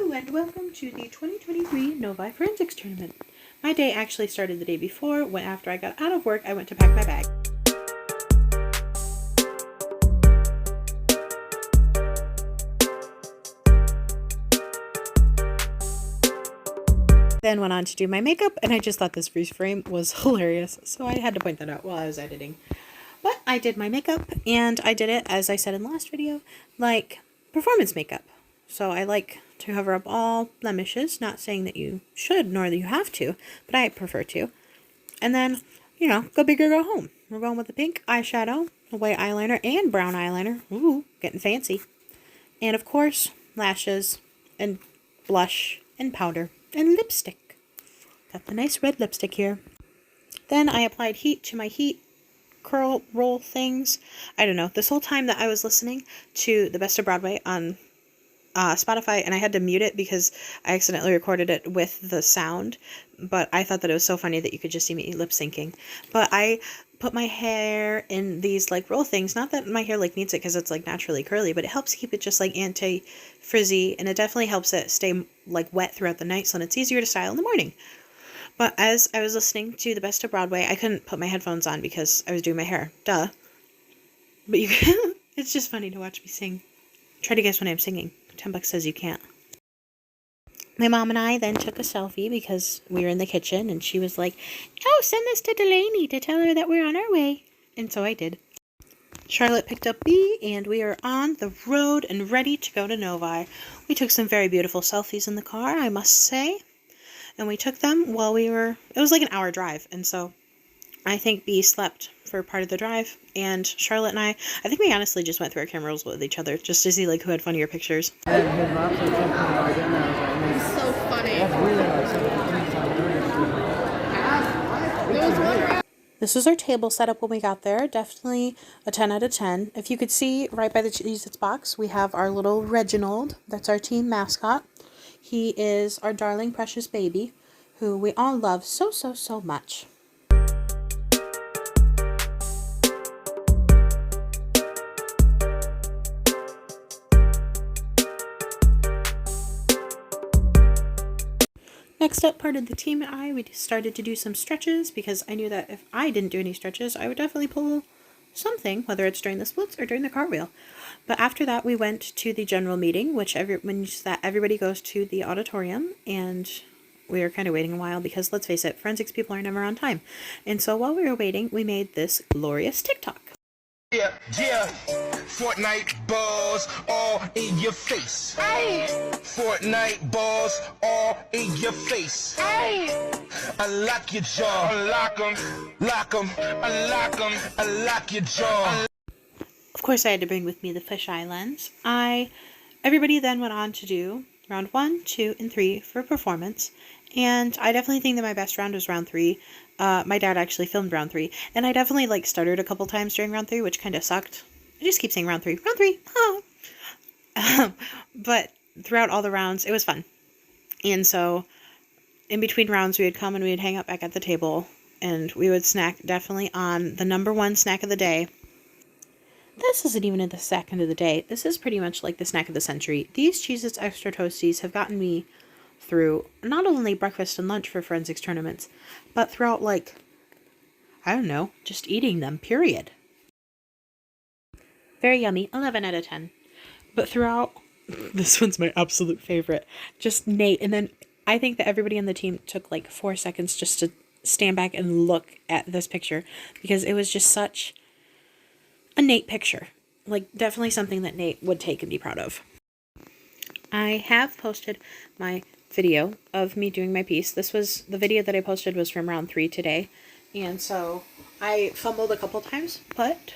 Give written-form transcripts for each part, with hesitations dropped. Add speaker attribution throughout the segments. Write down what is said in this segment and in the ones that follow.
Speaker 1: Hello and welcome to the 2023 Novi Forensics Tournament. My day actually started the day before, when after I got out of work I went to pack my bag. Then went on to do my makeup, and I just thought this freeze frame was hilarious, so I had to point that out while I was editing. But I did my makeup, and I did it, as I said in the last video, like performance makeup. So I like to cover up all blemishes, not saying that you should nor that you have to, but I prefer to. And then, you know, go big or go home. We're going with the pink eyeshadow, a white eyeliner, and brown eyeliner. Ooh, getting fancy. And of course, lashes, and blush, and powder, and lipstick. Got the nice red lipstick here. Then I applied heat to my heat curl roll things. I don't know. This whole time that I was listening to the Best of Broadway on Spotify, and I had to mute it because I accidentally recorded it with the sound, but I thought that it was so funny that you could just see me lip syncing. But I put my hair in these like roll things, not that my hair like needs it because it's like naturally curly, but it helps keep it just like anti-frizzy, and it definitely helps it stay like wet throughout the night so that it's easier to style in the morning. But as I was listening to the Best of Broadway, I couldn't put my headphones on because I was doing my hair. Duh. But you can, it's just funny to watch me sing. Try to guess when I'm singing. 10 bucks says you can't. My mom and I then took a selfie because we were in the kitchen, and she was like, "Oh, send this to Delaney to tell her that we're on our way." And so I did. Charlotte picked up B, and we are on the road and ready to go to Novi. We took some very beautiful selfies in the car, I must say. And we took them while we were, it was like an hour drive, and so I think B slept for part of the drive, and Charlotte and I think we honestly just went through our camera rolls with each other just to see like who had funnier pictures.
Speaker 2: It's so funny.
Speaker 1: This was our table setup when we got there. Definitely a 10 out of 10. If you could see right by the Cheez-Its box, we have our little Reginald. That's our team mascot. He is our darling precious baby, who we all love so, so, so much. Next up, part of the team and I, we started to do some stretches because I knew that if I didn't do any stretches, I would definitely pull something, whether it's during the splits or during the cartwheel. But after that, we went to the general meeting, which means that everybody goes to the auditorium, and we were kind of waiting a while because, let's face it, forensics people are never on time. And so while we were waiting, we made this glorious TikTok.
Speaker 3: Yeah, Fortnite balls all in your face. Hey. Fortnite balls all in your face. Hey. Unlock your jaw. Unlock 'em. Lock 'em. Unlock 'em. Unlock your jaw.
Speaker 1: Of course, I had to bring with me the fisheye lens. Everybody then went on to do round 1, 2, and 3 for performance. And I definitely think that my best round was round 3. My dad actually filmed round 3, and I definitely like stuttered a couple times during round 3, which kind of sucked. I just keep saying round 3, but throughout all the rounds, it was fun. And so in between rounds, we would come and we would hang out back at the table, and we would snack definitely on the #1 snack of the day. This isn't even the second of the day. This is pretty much like the snack of the century. These Cheez-Its Extra Toasties have gotten me through not only breakfast and lunch for forensics tournaments, but throughout, like, I don't know, just eating them, period. Very yummy, 11 out of 10. But throughout, this one's my absolute favorite, just Nate. And then I think that everybody on the team took like 4 seconds just to stand back and look at this picture, because it was just such a Nate picture. Like, definitely something that Nate would take and be proud of. I have posted my video of me doing my piece. This was the video that I posted was from round 3 today, and so I fumbled a couple times, but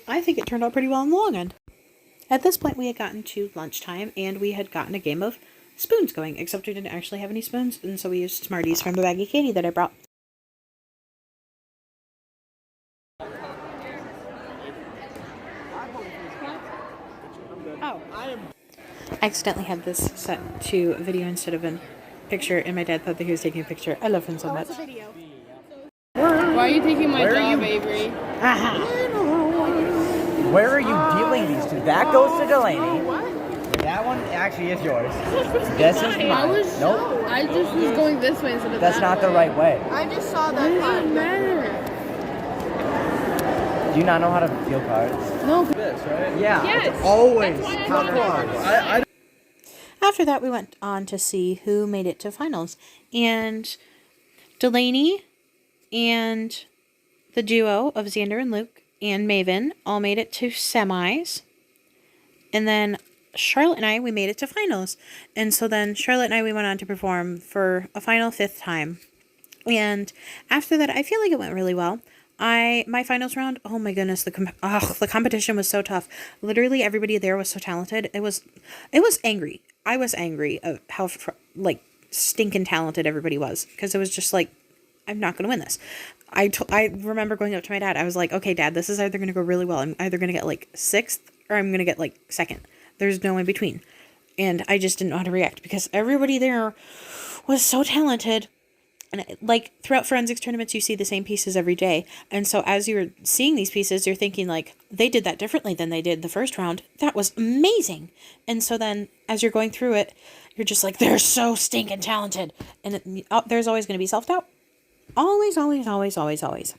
Speaker 1: I think it turned out pretty well in the long end. At this point, we had gotten to lunchtime, and we had gotten a game of spoons going, except we didn't actually have any spoons, and so we used Smarties from the bag of candy that I brought. I accidentally had this set to a video instead of a picture, and my dad thought that he was taking a picture. I love him so much.
Speaker 2: Why are you taking my job, Avery?
Speaker 4: Where are you dealing these to? That goes to Delaney.
Speaker 2: What?
Speaker 4: That one, actually is yours. This is mine.
Speaker 2: I was
Speaker 4: Nope.
Speaker 2: I just was going this way instead of
Speaker 4: That's
Speaker 2: that
Speaker 4: not
Speaker 2: way.
Speaker 4: the right way.
Speaker 5: I just saw
Speaker 2: It
Speaker 5: that
Speaker 2: doesn't
Speaker 5: card.
Speaker 2: matter.
Speaker 4: Do you not know how to deal cards?
Speaker 2: No.
Speaker 6: This, right?
Speaker 4: Yeah.
Speaker 2: Yes.
Speaker 4: It's always
Speaker 2: That's why I
Speaker 4: counterclockwise.
Speaker 6: I
Speaker 1: After that, we went on to see who made it to finals. And Delaney and the duo of Xander and Luke and Maven all made it to semis. And then Charlotte and I, we made it to finals. And so then Charlotte and I, we went on to perform for a final 5th time. And after that, I feel like it went really well. My finals round, oh my goodness, the competition was so tough. Literally everybody there was so talented. It was angry. I was angry of how like stinking talented everybody was, because it was just like, I'm not going to win this. I remember going up to my dad. I was like, okay, Dad, this is either going to go really well. I'm either going to get like 6th or I'm going to get like 2nd. There's no in between. And I just didn't know how to react because everybody there was so talented. And like throughout forensics tournaments, you see the same pieces every day. And so as you're seeing these pieces, you're thinking like, they did that differently than they did the first round. That was amazing. And so then as you're going through it, you're just like, they're so stinking talented. And there's always going to be self-doubt. Always, always, always, always, always.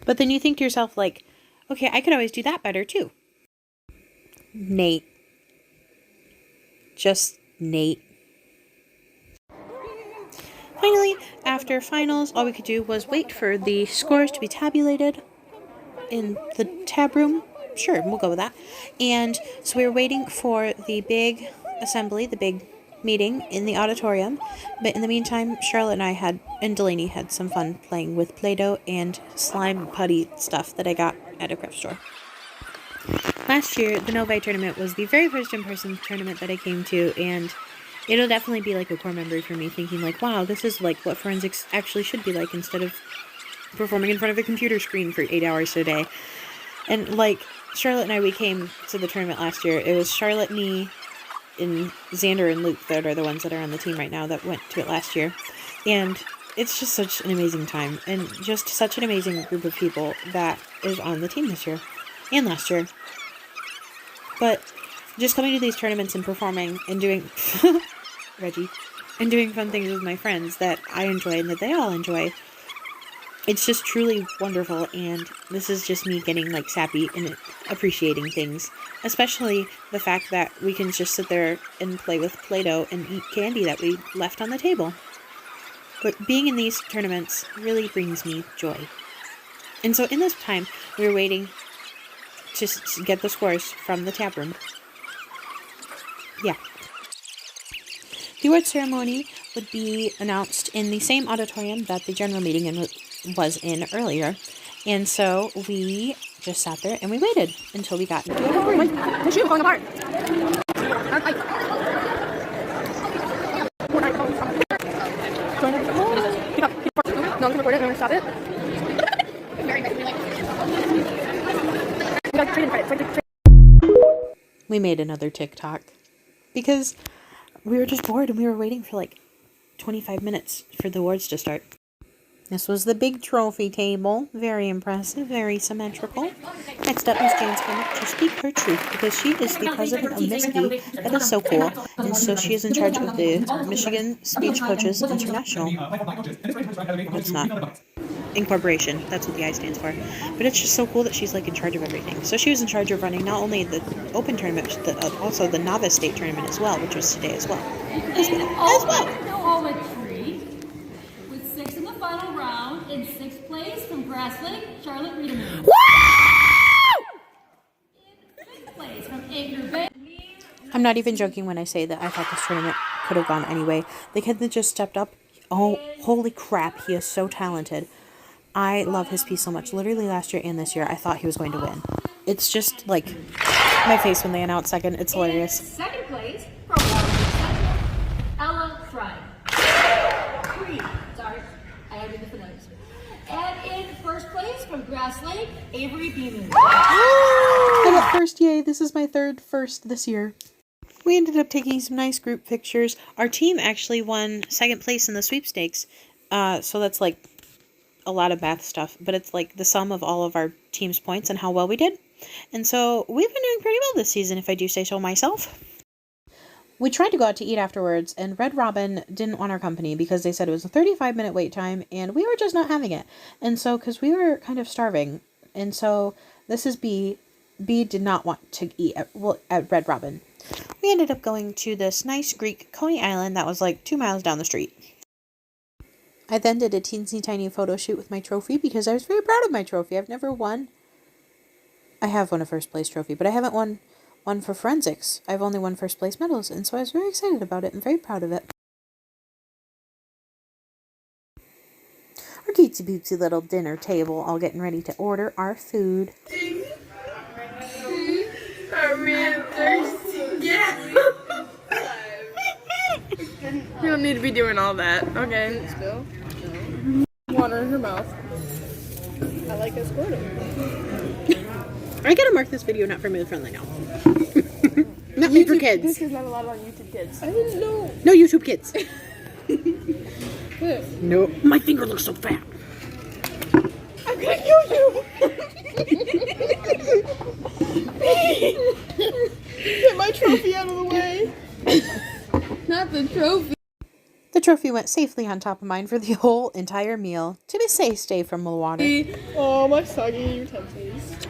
Speaker 1: But then you think to yourself like, okay, I could always do that better too. Nate. Just Nate. Finally, after finals, all we could do was wait for the scores to be tabulated in the tab room. Sure, we'll go with that. And so we were waiting for the big assembly, the big meeting in the auditorium. But in the meantime, Charlotte and and Delaney had some fun playing with Play-Doh and slime putty stuff that I got at a craft store. Last year, the Novi tournament was the very first in-person tournament that I came to, and it'll definitely be like a core memory for me, thinking like, wow, this is like what forensics actually should be like instead of performing in front of a computer screen for 8 hours a day. And like, Charlotte and I, we came to the tournament last year. It was Charlotte, me, and Xander and Luke that are the ones that are on the team right now that went to it last year. And it's just such an amazing time, and just such an amazing group of people that is on the team this year and last year. But just coming to these tournaments and performing and doing Reggie and doing fun things with my friends that I enjoy and that they all enjoy, it's just truly wonderful. And this is just me getting like sappy and appreciating things, especially the fact that we can just sit there and play with Play-Doh and eat candy that we left on the table. But being in these tournaments really brings me joy. And so in this time, we were waiting to get the scores from the tab room. Yeah. The award ceremony would be announced in the same auditorium that the general meeting was in earlier. And so we just sat there and we waited until we got into the room.
Speaker 2: My shoe falling apart. No, I'm gonna record it. I'm gonna stop it.
Speaker 1: We made another TikTok because we were just bored and we were waiting for like 25 minutes for the awards to start. This was the big trophy table. Very impressive, very symmetrical. Next up, Miss Jan's come up to speak her truth because she is the president of Miss B. That is so cool. And so she is in charge of the Michigan Speech Coaches International. It's not. Incorporation. That's what the I stands for. But it's just so cool that she's like in charge of everything. So she was in charge of running not only the open tournament, but also the novice state tournament as well, which was today as well. As well.
Speaker 7: Poetry with 6 in the final round in 6th place from Grass Lake, Charlotte Riedemann. In 5th place from Anchor Bay.
Speaker 1: I'm not even joking when I say that I thought this tournament could have gone anyway. The kid that just stepped up, oh, holy crap, he is so talented. I love his piece so much. Literally last year and this year, I thought he was going to win. It's just like my face when they announce second. It's hilarious.
Speaker 7: In 2nd place from Waterloo Central, Ella Fry. Sorry, I had to do the finales. And in 1st place from Grass Lake, Avery Beeman.
Speaker 1: I got first, yay. This is my third first this year. We ended up taking some nice group pictures. Our team actually won 2nd place in the sweepstakes. So that's like a lot of math stuff, but it's like the sum of all of our team's points and how well we did. And so we've been doing pretty well this season, if I do say so myself. We tried to go out to eat afterwards, and Red Robin didn't want our company because they said it was a 35-minute wait time, and we were just not having it. And so, because we were kind of starving, and so this is B. B did not want to eat at Red Robin. We ended up going to this nice Greek Coney Island that was like 2 miles down the street. I then did a teensy tiny photo shoot with my trophy because I was very proud of my trophy. I've never won. I have won a first place trophy, but I haven't won one for forensics. I've only won first place medals, and so I was very excited about it and very proud of it. Our cutesy bootsy little dinner table, all getting ready to order our food.
Speaker 2: I'm really thirsty. Yeah. You don't need to be doing all that. Okay. Spill. Water in her mouth. I like this photo.
Speaker 1: I gotta mark this video not family friendly now. Not made for kids.
Speaker 2: This is not allowed on YouTube Kids. I didn't know.
Speaker 1: No YouTube Kids. No. My finger looks so fat.
Speaker 2: I'm gonna kill you. Get my trophy out of the way. Not the trophy.
Speaker 1: The trophy went safely on top of mine for the whole entire meal to be safe stay from the water.
Speaker 2: Oh, my soggy utensils.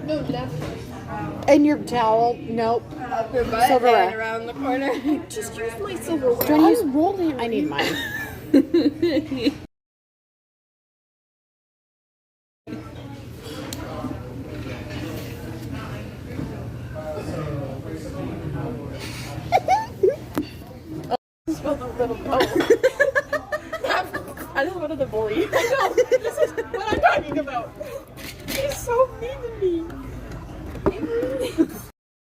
Speaker 2: No, left.
Speaker 1: And your towel? Nope. Silverware.
Speaker 2: Around the corner. Just use my silverware.
Speaker 1: Do I use rolling? I need mine.
Speaker 2: I just wanted to bully you. I know. This is what I'm talking about. He's so mean to me.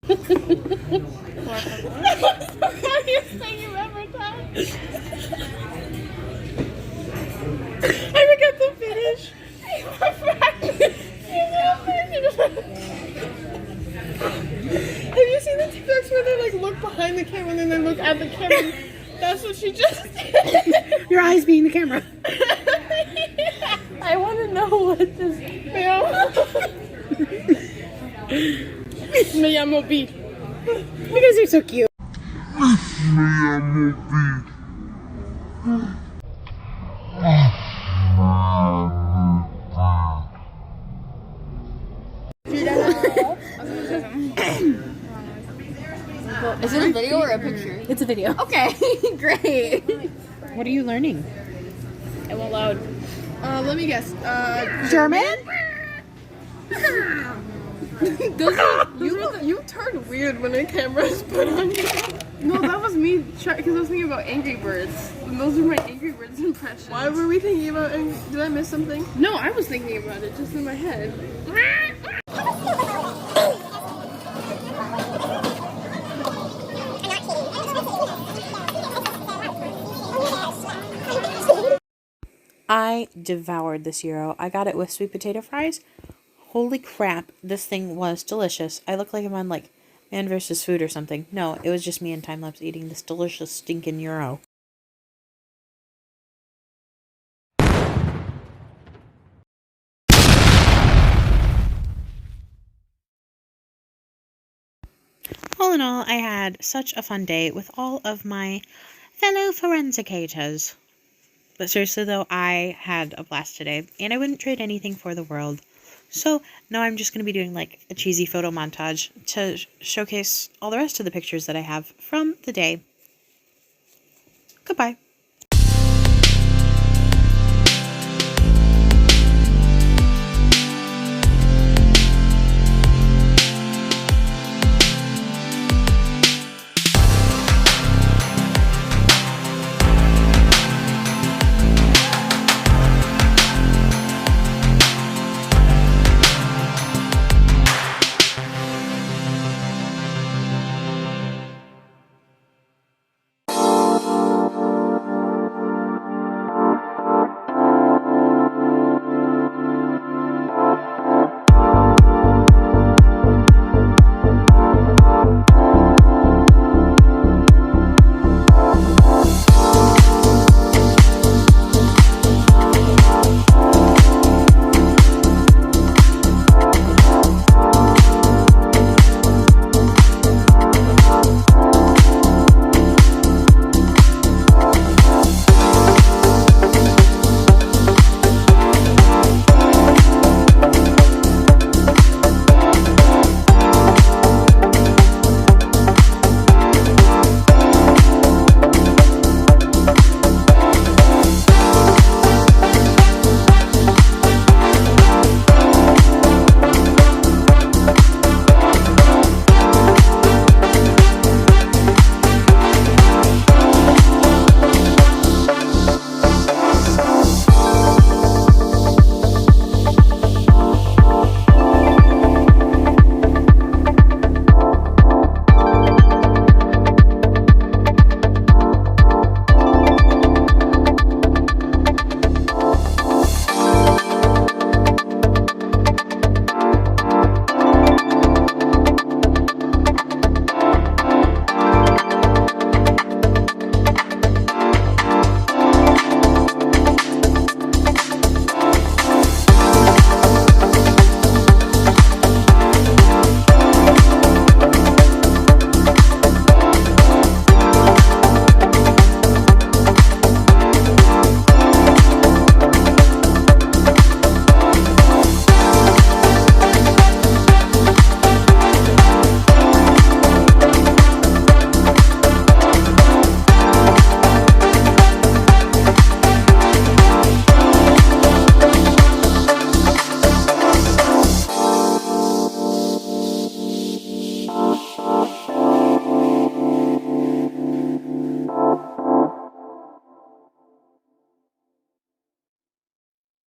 Speaker 2: That's the funniest thing you've ever done. I forgot to finish. Have you seen the TikToks where they like look behind the camera and then they look at the camera? That's what she just did.
Speaker 1: Your eyes being the camera.
Speaker 2: I want to know what this Me llamo B.
Speaker 1: You guys are so cute.
Speaker 2: Is it a video or a picture?
Speaker 1: It's a video.
Speaker 2: Okay, great.
Speaker 1: What are you learning?
Speaker 2: I went loud. Let me guess.
Speaker 1: German?
Speaker 2: You turn weird when a camera is put on you. No, that was me because I was thinking about Angry Birds. And those are my Angry Birds impressions. Why were we thinking about Did I miss something? No, I was thinking about it just in my head.
Speaker 1: I devoured this gyro. I got it with sweet potato fries. Holy crap, this thing was delicious. I look like I'm on like Man vs. Food or something. No, it was just me in time lapse eating this delicious stinking gyro. All in all, I had such a fun day with all of my fellow forensicators. But seriously though, I had a blast today, and I wouldn't trade anything for the world. So now I'm just going to be doing like a cheesy photo montage to showcase all the rest of the pictures that I have from the day. Goodbye.